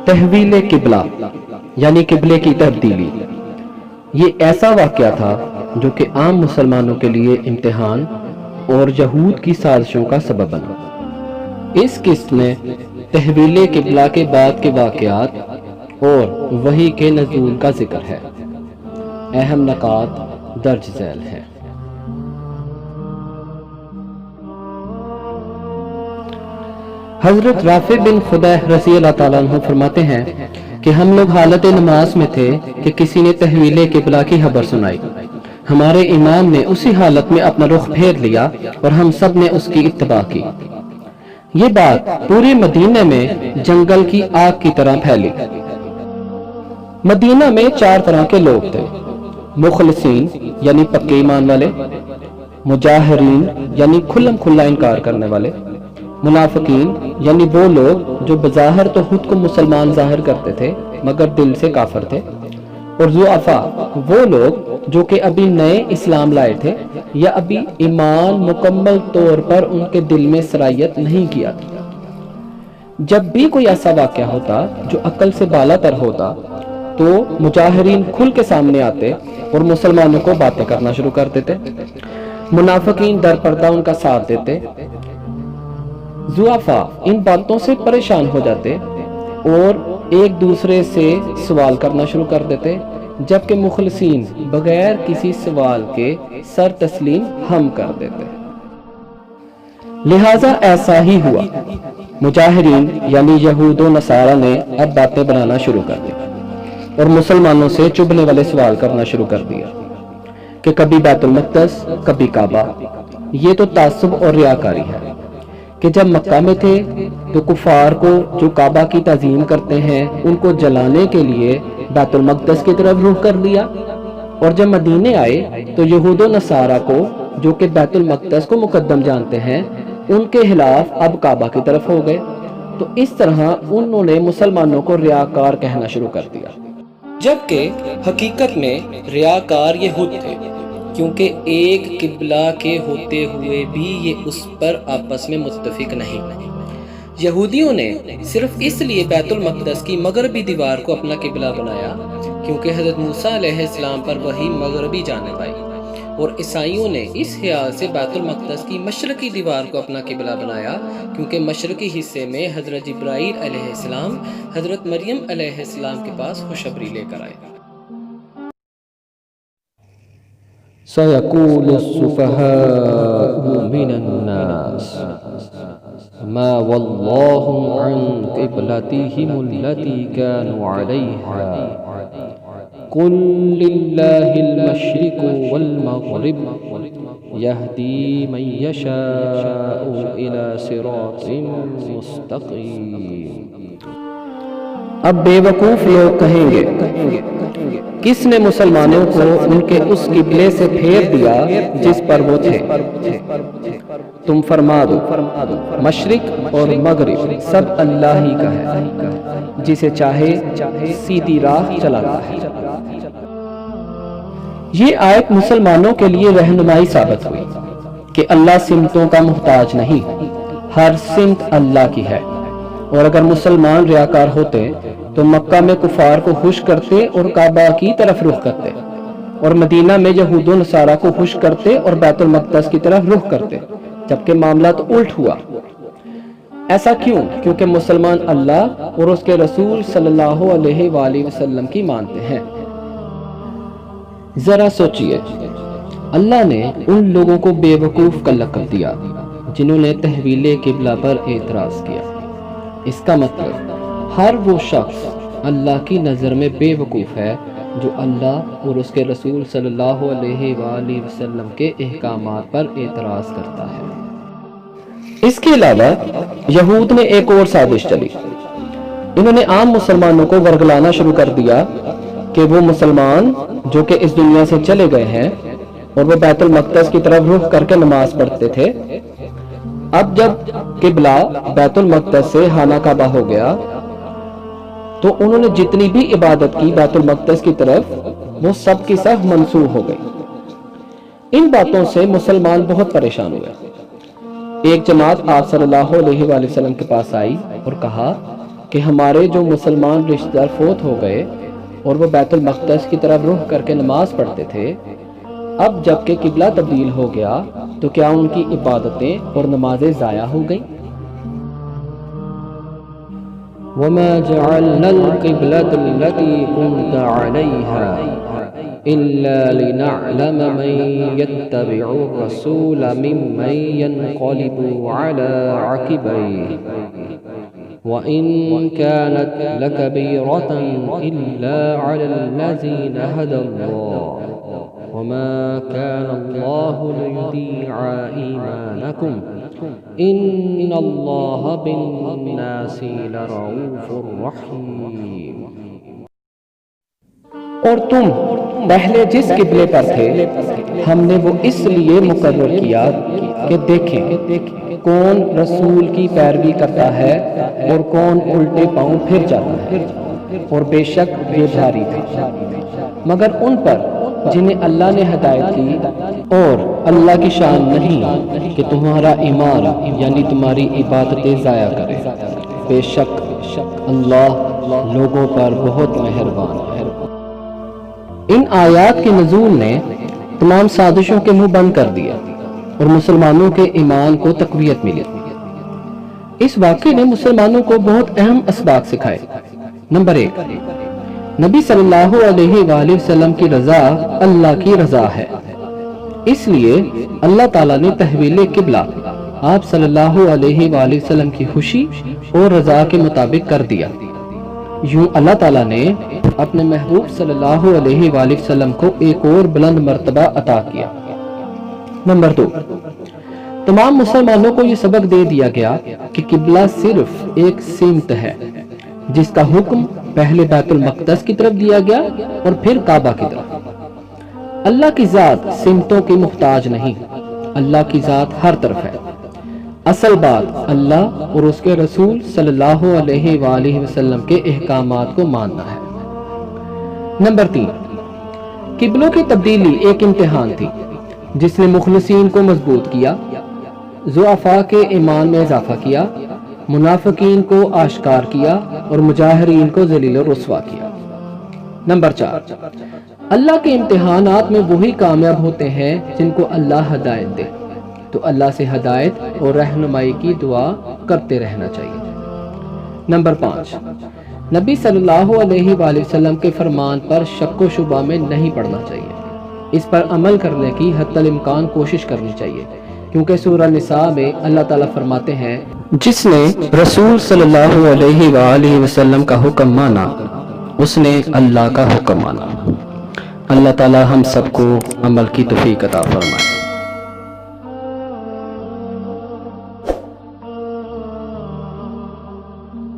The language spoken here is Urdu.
تحویل قبلہ یعنی قبلے کی تبدیلی، یہ ایسا واقعہ تھا جو کہ عام مسلمانوں کے لیے امتحان اور یہود کی سازشوں کا سبب بنا۔ اس قسط میں تحویل قبلہ کے بعد کے واقعات اور وحی کے نزول کا ذکر ہے۔ اہم نکات درج ذیل ہیں۔ حضرت رافع بن خدیح رضی اللہ تعالیٰ عنہ فرماتے ہیں کہ ہم لوگ حالت نماز میں تھے کہ کسی نے تحویل قبلہ کی خبر سنائی۔ ہمارے امام نے اسی حالت میں اپنا رخ پھیر لیا اور ہم سب نے اس کی اتباع کی۔ یہ بات پورے مدینہ میں جنگل کی آگ کی طرح پھیلی۔ مدینہ میں 4 طرح کے لوگ تھے: مخلصین یعنی پکے ایمان والے، مجاہرین یعنی کھلم کھلا انکار کرنے والے، منافقین یعنی وہ لوگ جو بظاہر تو خود کو مسلمان ظاہر کرتے تھے مگر دل سے کافر تھے، اور ضعفاء وہ لوگ جو کہ ابھی نئے اسلام لائے تھے یا ابھی ایمان مکمل طور پر ان کے دل میں سرایت نہیں کیا تھا۔ جب بھی کوئی ایسا واقعہ ہوتا جو عقل سے بالا تر ہوتا تو مجاہرین کھل کے سامنے آتے اور مسلمانوں کو باتیں کرنا شروع کر دیتے، منافقین در پردہ ان کا ساتھ دیتے، ضعفاء ان باتوں سے پریشان ہو جاتے اور ایک دوسرے سے سوال کرنا شروع کر دیتے، جبکہ مخلصین بغیر کسی سوال کے سر تسلیم ہم کر دیتے۔ لہٰذا ایسا ہی ہوا۔ مجاہرین یعنی یہود و نصارہ نے اب باتیں بنانا شروع کر دی اور مسلمانوں سے چبھنے والے سوال کرنا شروع کر دیا کہ کبھی بیت المقدس کبھی کعبہ۔ یہ تو تعصب اور ریاکاری ہے کہ جب مکہ میں تھے تو کفار کو جو کعبہ کی تعظیم کرتے ہیں ان کو جلانے کے لیے بیت المقدس کی طرف رخ کر دیا، اور جب مدینے آئے تو یہود و نصارہ کو جو کہ بیت المقدس کو مقدم جانتے ہیں ان کے خلاف اب کعبہ کی طرف ہو گئے۔ تو اس طرح انہوں نے مسلمانوں کو ریاکار کہنا شروع کر دیا، جبکہ حقیقت میں ریاکار یہود تھے، کیونکہ ایک قبلہ کے ہوتے ہوئے بھی یہ اس پر آپس میں متفق نہیں۔ یہودیوں نے صرف اس لیے بیت المقدس کی مغربی دیوار کو اپنا قبلہ بنایا کیونکہ حضرت موسیٰ علیہ السلام پر وحی مغربی جانب آئی، اور عیسائیوں نے اس خیال سے بیت المقدس کی مشرقی دیوار کو اپنا قبلہ بنایا کیونکہ مشرقی حصے میں حضرت جبرائیل علیہ السلام حضرت مریم علیہ السلام کے پاس خوشخبری لے کر آئے۔ سَيَقُولُ السُّفَهَاءُ مِنَ النَّاسِ مَا وَلَّاهُمْ عَنْ قِبْلَتِهِمُ الَّتِي كَانُوا عَلَيْهَا قُلْ لِلَّهِ الْمَشْرِقُ وَالْمَغْرِبُ يَهْدِي مَن يَشَاءُ إِلَى صِرَاطٍ مُسْتَقِيمٍ۔ اب بے وقوف لوگ کہیں گے کس نے مسلمانوں کو ان کے اس قبلے سے پھیر دیا جس پر وہ تھے؟ تم فرما دو مشرق اور مغرب سب اللہ ہی کا ہے، جسے چاہے سیدھی راہ چلاتا ہے۔ یہ آیت مسلمانوں کے لیے رہنمائی ثابت ہوئی کہ اللہ سمتوں کا محتاج نہیں، ہر سمت اللہ کی ہے، اور اگر مسلمان ریاکار ہوتے تو مکہ میں کفار کو خوش کرتے اور کعبہ کی طرف رخ کرتے، اور مدینہ میں یہود و نصارہ کو خوش کرتے اور بیت المقدس کی طرف رخ کرتے، جبکہ معاملہ تو الٹ ہوا۔ ایسا کیوں؟ کیونکہ مسلمان اللہ اور اس کے رسول صلی اللہ علیہ وآلہ وسلم کی مانتے ہیں۔ ذرا سوچئے، اللہ نے ان لوگوں کو بے وقوف کا لقب دیا جنہوں نے تحویل قبلہ پر اعتراض کیا۔ اس کا مطلب ہر وہ شخص اللہ کی نظر میں بے وقوف ہے جو اللہ اور اس کے رسول صلی اللہ علیہ وآلہ وسلم کے احکامات پر اعتراض کرتا ہے۔ اس کے علاوہ یہود نے ایک اور سازش چلی۔ انہوں نے عام مسلمانوں کو ورگلانا شروع کر دیا کہ وہ مسلمان جو کہ اس دنیا سے چلے گئے ہیں اور وہ بیت المقدس کی طرف رخ کر کے نماز پڑھتے تھے، اب جب قبلہ بیت المقدس سے خانہ کعبہ ہو گیا تو انہوں نے جتنی بھی عبادت کی بیت المقدس کی طرف وہ سب کی سب منسوخ ہو گئی۔ ان باتوں سے مسلمان بہت پریشان ہوئے۔ ایک جماعت آپ صلی اللہ علیہ وآلہ وسلم کے پاس آئی اور کہا کہ ہمارے جو مسلمان رشتہ دار فوت ہو گئے اور وہ بیت المقدس کی طرف رخ کر کے نماز پڑھتے تھے، اب جب کہ قبلہ تبدیل ہو گیا تو کیا ان کی عبادتیں اور نمازیں ضائع ہو گئیں؟ وَمَا جَعَلْنَا الْقِبْلَةَ الَّتِي كُنْتَ عَلَيْهَا إِلَّا لِنَعْلَمَ مَن يَتَّبِعُ الرَّسُولَ مِمَّن يَنقَلِبُ عَلَى عَقِبَيْهِ وَإِن كَانَتْ لَكَبِيرَةً إِلَّا عَلَى الَّذِينَ هَدَى اللَّهُ وَمَا كَانَ اللَّهُ لِيُضِيعَ إِيمَانَكُمْ إِنَّ اللَّهَ بِالنَّاسِ لَرَءُوفٌ رَحِيمٌ۔ اور تم پہلے جس قبلے پر تھے ہم نے وہ اس لیے مقرر کیا کہ دیکھیں کون رسول کی پیروی کرتا ہے اور کون الٹے پاؤں پھر جاتا ہے، اور بے شک یہ بھاری تھا مگر ان پر جنہیں اللہ نے ہدایت دی، اور اللہ کی شان نہیں کہ تمہارا ایمان یعنی تمہاری عبادتیں ضائع کرے، بے شک اللہ لوگوں پر بہت مہربان ہے۔ ان آیات کے نزول نے تمام سازشوں کے منہ بند کر دیا اور مسلمانوں کے ایمان کو تقویت ملی۔ اس واقعے نے مسلمانوں کو بہت اہم اسباق سکھائے۔ نمبر 1، نبی صلی اللہ علیہ وآلہ وسلم کی رضا اللہ کی رضا ہے، اس لیے اللہ تعالیٰ نے تحویل قبلہ آپ صلی اللہ علیہ وآلہ وسلم کی خوشی اور رضا کے مطابق کر دیا۔ یوں اللہ تعالیٰ نے اپنے محبوب صلی اللہ علیہ وآلہ وسلم کو ایک اور بلند مرتبہ عطا کیا۔ نمبر 2، تمام مسلمانوں کو یہ سبق دے دیا گیا کہ قبلہ صرف ایک سمت ہے جس کا حکم پہلے بیت المقدس کی طرف دیا گیا اور پھر کعبہ کی طرف۔ اللہ کی ذات سمتوں کی محتاج نہیں، اللہ کی ذات ہر طرف ہے۔ اصل بات اللہ اور اس کے رسول صلی اللہ علیہ وآلہ وسلم کے احکامات کو ماننا ہے۔ نمبر 3، قبلوں کی تبدیلی ایک امتحان تھی جس نے مخلصین کو مضبوط کیا، ضعفاء کے ایمان میں اضافہ کیا، منافقین کو آشکار کیا اور مجاہرین کو ذلیل و رسوا کیا۔ نمبر 4، اللہ کے امتحانات میں وہی کامیاب ہوتے ہیں جن کو اللہ ہدایت دے، تو اللہ سے ہدایت اور رہنمائی کی دعا کرتے رہنا چاہیے۔ نمبر 5، نبی صلی اللہ علیہ وآلہ وسلم کے فرمان پر شک و شبہ میں نہیں پڑنا چاہیے، اس پر عمل کرنے کی حتی الامکان کوشش کرنی چاہیے، کیونکہ سورہ نساء میں اللہ تعالیٰ فرماتے ہیں جس نے رسول صلی اللہ علیہ وآلہ وسلم کا حکم مانا اس نے اللہ کا حکم مانا۔ اللہ تعالیٰ ہم سب کو عمل کی توفیق عطا فرمائے۔